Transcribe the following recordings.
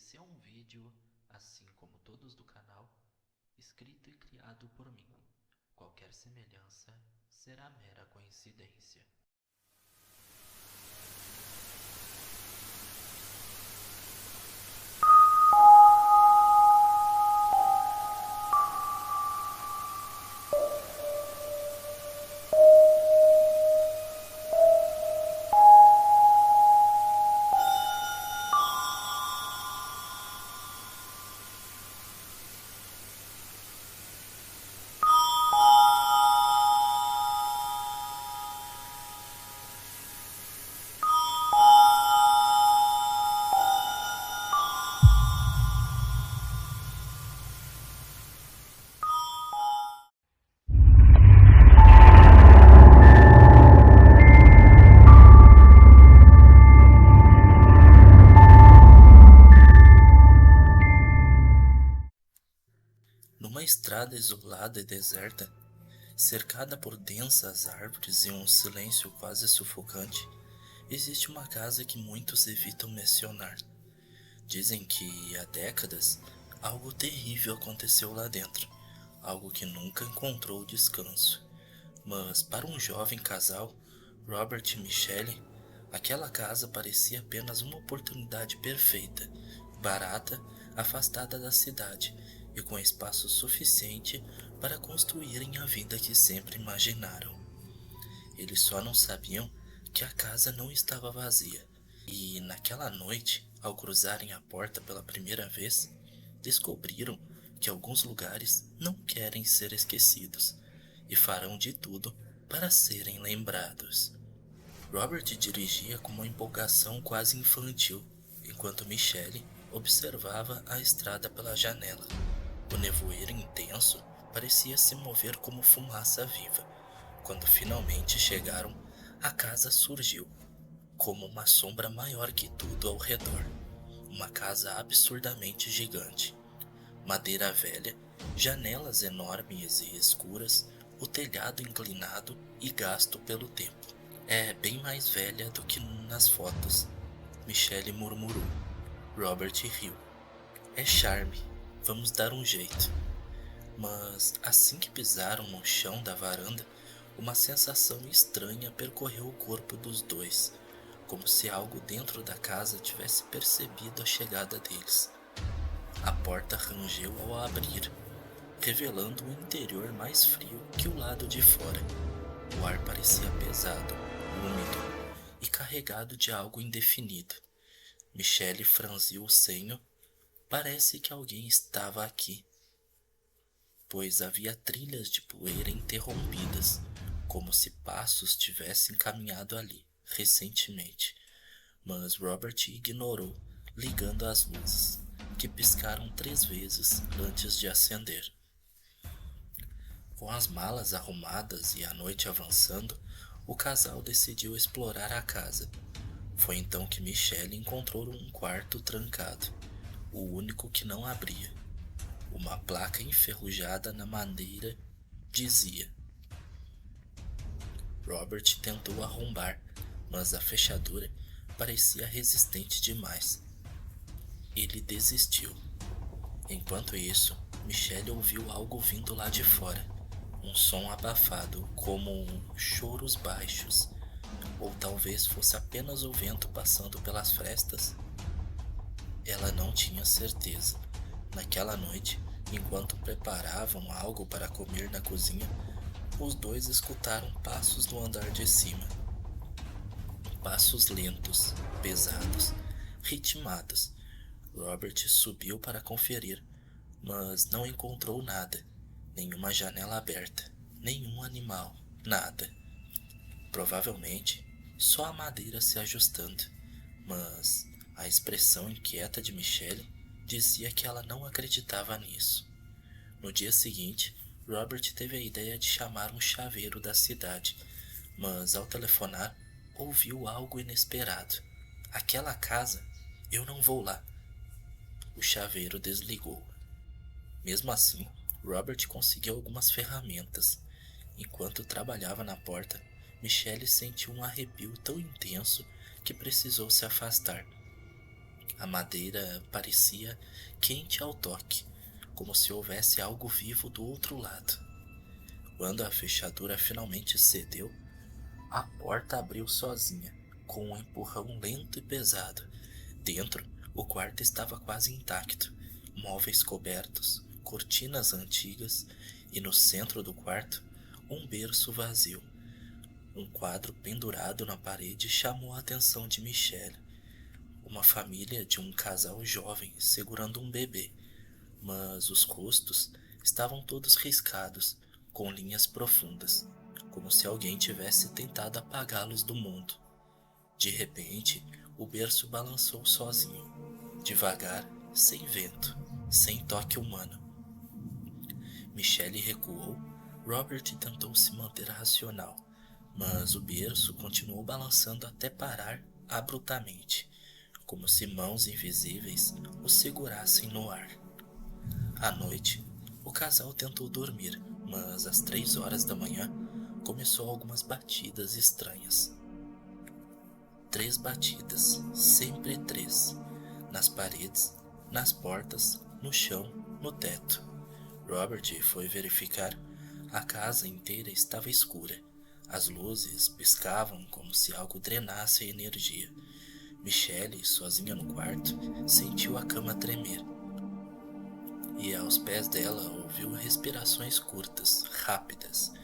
Esse é um vídeo, assim como todos do canal, escrito e criado por mim. Qualquer semelhança será mera coincidência. Numa estrada isolada e deserta, cercada por densas árvores e um silêncio quase sufocante, existe uma casa que muitos evitam mencionar. Dizem que há décadas algo terrível aconteceu lá dentro, algo que nunca encontrou descanso. Mas para um jovem casal, Robert e Michelle, aquela casa parecia apenas uma oportunidade perfeita, barata, afastada da cidade e com espaço suficiente para construírem a vida que sempre imaginaram. Eles só não sabiam que a casa não estava vazia, e naquela noite, ao cruzarem a porta pela primeira vez, descobriram que alguns lugares não querem ser esquecidos e farão de tudo para serem lembrados. Robert dirigia com uma empolgação quase infantil, enquanto Michelle observava a estrada pela janela. O nevoeiro intenso parecia se mover como fumaça viva. Quando finalmente chegaram, a casa surgiu, como uma sombra maior que tudo ao redor. Uma casa absurdamente gigante. Madeira velha, janelas enormes e escuras, o telhado inclinado e gasto pelo tempo. É bem mais velha do que nas fotos, Michelle murmurou. Robert riu. É charme, vamos dar um jeito. Mas assim que pisaram no chão da varanda, uma sensação estranha percorreu o corpo dos dois, como se algo dentro da casa tivesse percebido a chegada deles. A porta rangeu ao abrir, revelando um interior mais frio que o lado de fora. O ar parecia pesado, úmido e carregado de algo indefinido. Michelle franziu o senho. Parece que alguém estava aqui, pois havia trilhas de poeira interrompidas, como se passos tivessem caminhado ali recentemente. Mas Robert ignorou, ligando as luzes, que piscaram 3 vezes antes de acender. Com as malas arrumadas e a noite avançando, o casal decidiu explorar a casa. Foi então que Michelle encontrou um quarto trancado, o único que não abria. Uma placa enferrujada na madeira dizia: Robert tentou arrombar, mas a fechadura parecia resistente demais. Ele desistiu. Enquanto isso, Michelle ouviu algo vindo lá de fora. Um som abafado, como choros baixos. Ou talvez fosse apenas o vento passando pelas frestas. Ela não tinha certeza. Naquela noite, enquanto preparavam algo para comer na cozinha, os dois escutaram passos no andar de cima. Passos lentos, pesados, ritmados. Robert subiu para conferir, mas não encontrou nada. Nenhuma janela aberta, nenhum animal, nada. Provavelmente, só a madeira se ajustando, mas a expressão inquieta de Michelle dizia que ela não acreditava nisso. No dia seguinte, Robert teve a ideia de chamar um chaveiro da cidade, mas ao telefonar, ouviu algo inesperado. Aquela casa, eu não vou lá. O chaveiro desligou. Mesmo assim, Robert conseguiu algumas ferramentas. Enquanto trabalhava na porta, Michelle sentiu um arrepio tão intenso que precisou se afastar. A madeira parecia quente ao toque, como se houvesse algo vivo do outro lado. Quando a fechadura finalmente cedeu, a porta abriu sozinha, com um empurrão lento e pesado. Dentro, o quarto estava quase intacto, móveis cobertos, cortinas antigas e no centro do quarto, um berço vazio. Um quadro pendurado na parede chamou a atenção de Michelle. Uma família de um casal jovem segurando um bebê, mas os rostos estavam todos riscados, com linhas profundas, como se alguém tivesse tentado apagá-los do mundo. De repente, o berço balançou sozinho, devagar, sem vento, sem toque humano. Michelle recuou. Robert tentou se manter racional, mas o berço continuou balançando até parar abruptamente, como se mãos invisíveis o segurassem no ar. À noite, o casal tentou dormir, mas às 3 horas da manhã começou algumas batidas estranhas. 3 batidas, sempre 3, nas paredes, nas portas, no chão, no teto. Robert foi verificar. A casa inteira estava escura. As luzes piscavam como se algo drenasse a energia. Michelle, sozinha no quarto, sentiu a cama tremer. E aos pés dela ouviu respirações curtas, rápidas,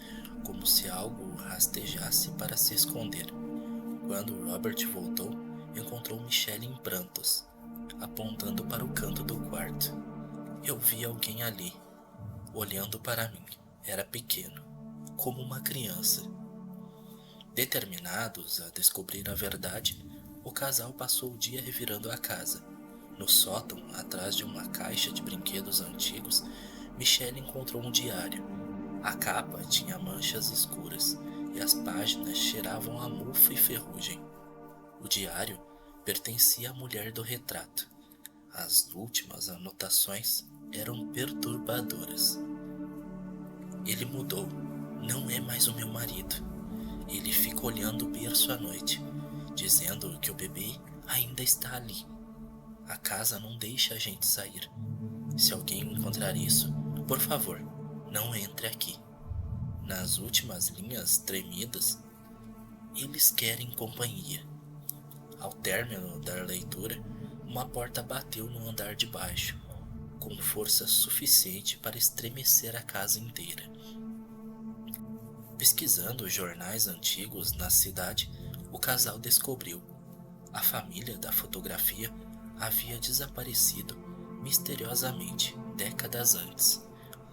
como se algo rastejasse para se esconder. Quando Robert voltou, encontrou Michelle em prantos, apontando para o canto do quarto. Eu vi alguém ali, olhando para mim. Era pequeno, como uma criança. Determinados a descobrir a verdade, o casal passou o dia revirando a casa. No sótão, atrás de uma caixa de brinquedos antigos, Michelle encontrou um diário. A capa tinha manchas escuras e as páginas cheiravam a mofo e ferrugem. O diário pertencia à mulher do retrato. As últimas anotações eram perturbadoras. Ele mudou. Não é mais o meu marido. Ele fica olhando o berço à noite, dizendo que o bebê ainda está ali. A casa não deixa a gente sair. Se alguém encontrar isso, por favor, não entre aqui. Nas últimas linhas tremidas, eles querem companhia. Ao término da leitura, uma porta bateu no andar de baixo, com força suficiente para estremecer a casa inteira. Pesquisando jornais antigos na cidade, o casal descobriu. A família da fotografia havia desaparecido misteriosamente décadas antes.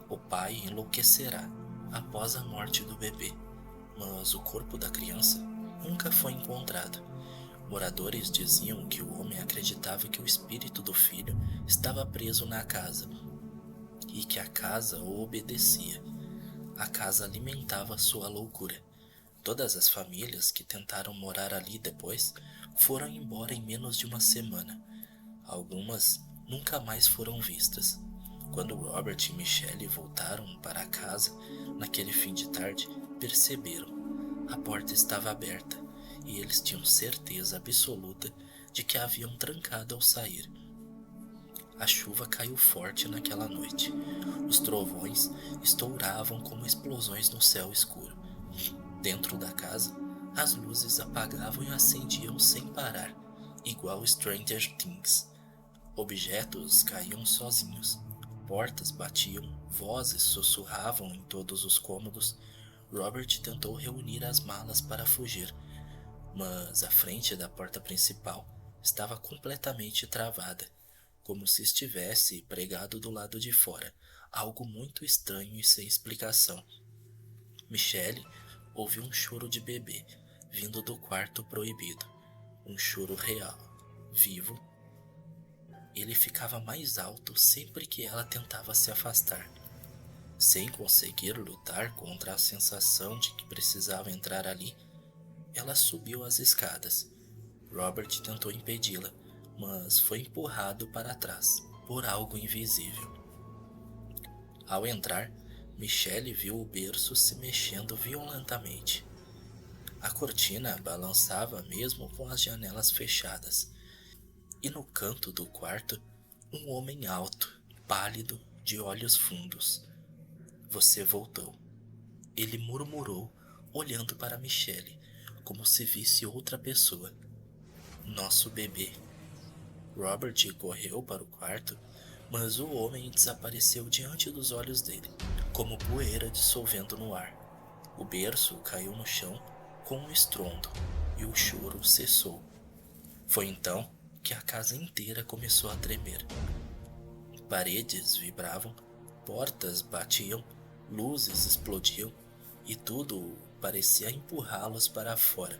O pai enlouquecerá após a morte do bebê, mas o corpo da criança nunca foi encontrado. Moradores diziam que o homem acreditava que o espírito do filho estava preso na casa e que a casa o obedecia. A casa alimentava sua loucura. Todas as famílias que tentaram morar ali depois foram embora em menos de uma semana. Algumas nunca mais foram vistas. Quando Robert e Michelle voltaram para a casa naquele fim de tarde, perceberam. A porta estava aberta e eles tinham certeza absoluta de que a haviam trancado ao sair. A chuva caiu forte naquela noite. Os trovões estouravam como explosões no céu escuro. Dentro da casa, as luzes apagavam e acendiam sem parar, igual Stranger Things. Objetos caíam sozinhos. Portas batiam, vozes sussurravam em todos os cômodos. Robert tentou reunir as malas para fugir, mas a frente da porta principal estava completamente travada, como se estivesse pregado do lado de fora, algo muito estranho e sem explicação. Michelle ouviu um choro de bebê, vindo do quarto proibido. Um choro real, vivo. Ele ficava mais alto sempre que ela tentava se afastar. Sem conseguir lutar contra a sensação de que precisava entrar ali, ela subiu as escadas. Robert tentou impedi-la, mas foi empurrado para trás por algo invisível. Ao entrar, Michelle viu o berço se mexendo violentamente. A cortina balançava mesmo com as janelas fechadas. e no canto do quarto, um homem alto, pálido, de olhos fundos. Você voltou. Ele murmurou, olhando para Michelle, como se visse outra pessoa. Nosso bebê. Robert correu para o quarto, mas o homem desapareceu diante dos olhos dele, como poeira dissolvendo no ar. O berço caiu no chão com um estrondo e o choro cessou. Foi então que a casa inteira começou a tremer. Paredes vibravam, portas batiam, luzes explodiam e tudo parecia empurrá-los para fora.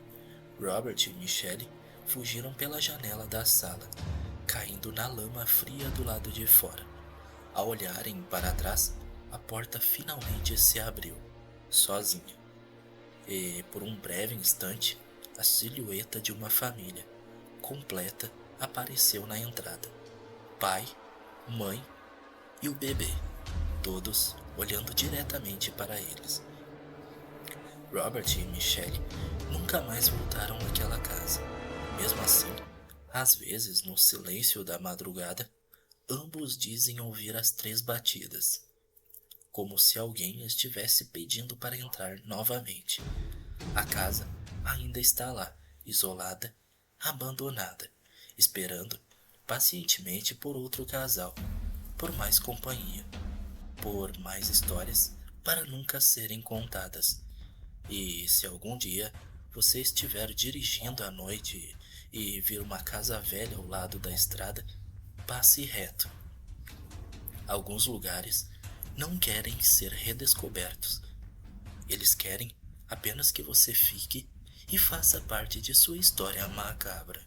Robert e Michelle fugiram pela janela da sala, caindo na lama fria do lado de fora. Ao olharem para trás, a porta finalmente se abriu, sozinha. E, por um breve instante, a silhueta de uma família completa apareceu na entrada. Pai, mãe e o bebê, todos olhando diretamente para eles. Robert e Michelle nunca mais voltaram àquela casa. Mesmo assim, às vezes, no silêncio da madrugada, ambos dizem ouvir as 3 batidas, como se alguém estivesse pedindo para entrar novamente. A casa ainda está lá, isolada, abandonada, esperando pacientemente por outro casal, por mais companhia, por mais histórias para nunca serem contadas. E se algum dia você estiver dirigindo à noite e vir uma casa velha ao lado da estrada, passe reto. Alguns lugares não querem ser redescobertos. Eles querem apenas que você fique e faça parte de sua história macabra.